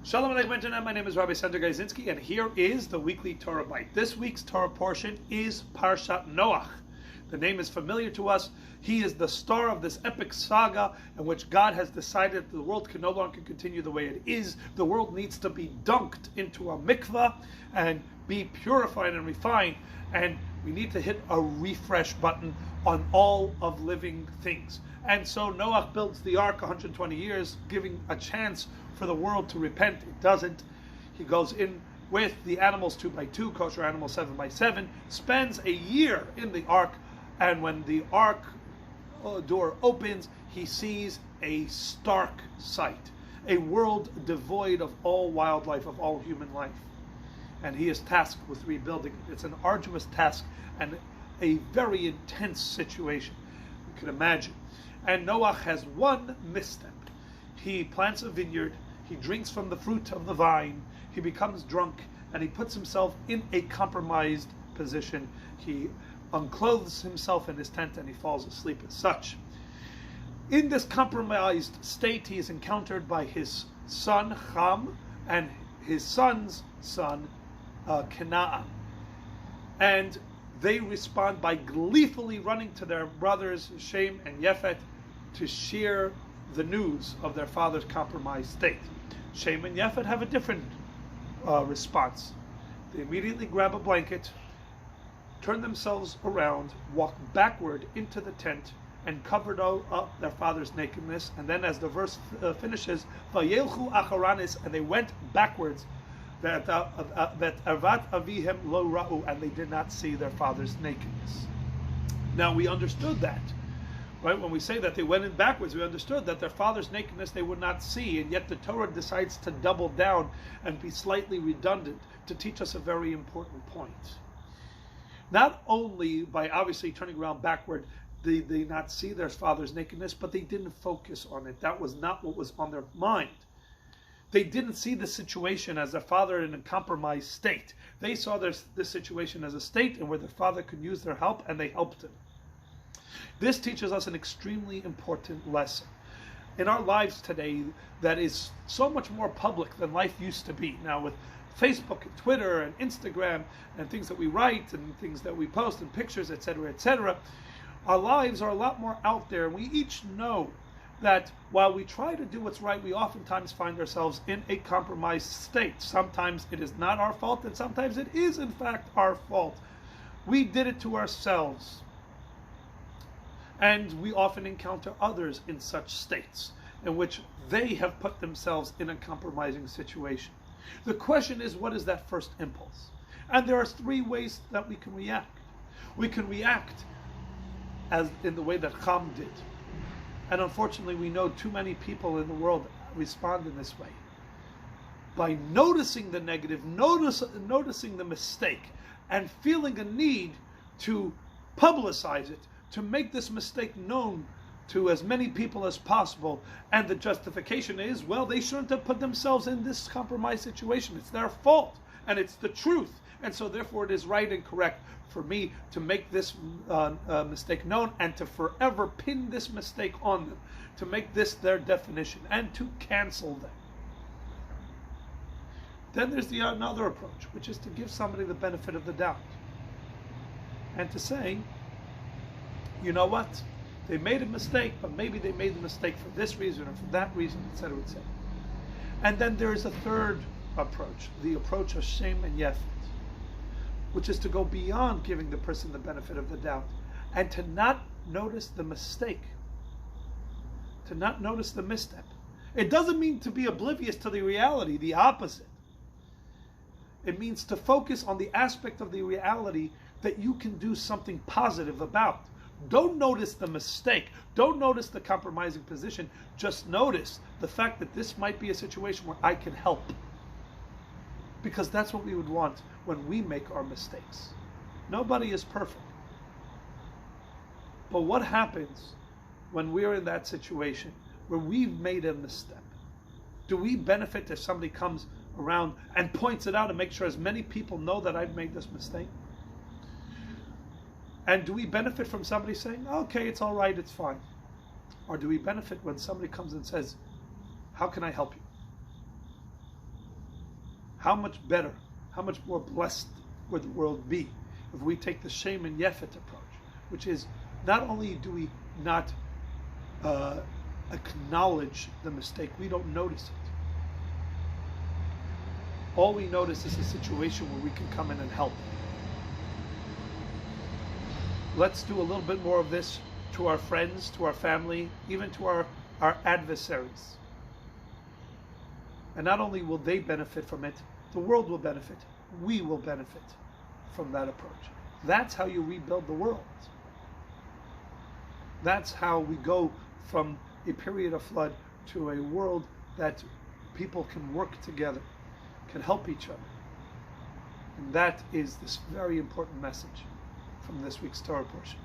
Shalom Aleichem Internet, my name is Rabbi Sender Gajzinski, and here is the weekly Torahbyte. This week's Torah portion is Parshat Noach. The name is familiar to us. He is the star of this epic saga in which God has decided that the world can no longer continue the way it is. The world needs to be dunked into a mikvah and be purified and refined, and we need to hit a refresh button on all of living things. And so Noach builds the ark 120 years, giving a chance for the world to repent. It doesn't. He goes in with the animals 2 by 2, kosher animals 7 by 7, spends a year in the ark, and when the ark door opens, he sees a stark sight, a world devoid of all wildlife, of all human life. And he is tasked with rebuilding it. It's an arduous task and a very intense situation, you can imagine. And Noach has one misstep. He plants a vineyard, he drinks from the fruit of the vine, he becomes drunk, and he puts himself in a compromised position. He unclothes himself in his tent and he falls asleep as such. In this compromised state, he is encountered by his son Ham and his son's son Canaan. And they respond by gleefully running to their brothers Shem and Yefet to share the news of their father's compromised state. Shem and Yefet have a different response. They immediately grab a blanket, turn themselves around, walk backward into the tent, and covered up their father's nakedness. And then, as the verse finishes, "Vayelchu acharanis," and they went backwards. That avat avihem lo ra'u, and they did not see their father's nakedness. Now we understood that. Right? When we say that they went in backwards, we understood that their father's nakedness they would not see, and yet the Torah decides to double down and be slightly redundant to teach us a very important point. Not only by obviously turning around backward, did they not see their father's nakedness, but they didn't focus on it. That was not what was on their mind. They didn't see the situation as their father in a compromised state. They saw this situation as a state and where their father could use their help, and they helped him. This teaches us an extremely important lesson. In our lives today, that is so much more public than life used to be. Now with Facebook and Twitter and Instagram and things that we write and things that we post and pictures, etc., our lives are a lot more out there. And we each know that while we try to do what's right, we oftentimes find ourselves in a compromised state. Sometimes it is not our fault, and sometimes it is in fact our fault. We did it to ourselves. And we often encounter others in such states in which they have put themselves in a compromising situation. The question is, what is that first impulse? And there are 3 ways that we can react. We can react as in the way that Ham did. And unfortunately, we know too many people in the world respond in this way. By noticing the negative, noticing the mistake, and feeling a need to publicize it, to make this mistake known to as many people as possible. And the justification is, well, they shouldn't have put themselves in this compromised situation. It's their fault, and it's the truth. And so therefore it is right and correct for me to make this mistake known and to forever pin this mistake on them, to make this their definition and to cancel them. Then there's another approach, which is to give somebody the benefit of the doubt and to say, you know what? They made a mistake, but maybe they made the mistake for this reason or for that reason, etc., etc. And then there is a third approach, the approach of Shem and Yefet, which is to go beyond giving the person the benefit of the doubt and to not notice the mistake, to not notice the misstep. It doesn't mean to be oblivious to the reality, the opposite. It means to focus on the aspect of the reality that you can do something positive about. Don't notice the mistake. Don't notice the compromising position. Just notice the fact that this might be a situation where I can help. Because that's what we would want when we make our mistakes. Nobody is perfect. But what happens when we're in that situation where we've made a misstep? Do we benefit if somebody comes around and points it out and makes sure as many people know that I've made this mistake? And do we benefit from somebody saying, okay, it's all right, it's fine? Or do we benefit when somebody comes and says, how can I help you? how much better, how much more blessed would the world be if we take the Shem and Yefet approach, which is not only do we not acknowledge the mistake, we don't notice it. All we notice is a situation where we can come in and help. Let's do a little bit more of this to our friends, to our family, even to our adversaries. And not only will they benefit from it, the world will benefit. We will benefit from that approach. That's how you rebuild the world. That's how we go from a period of flood to a world that people can work together, can help each other. And that is this very important message from this week's Torah portion.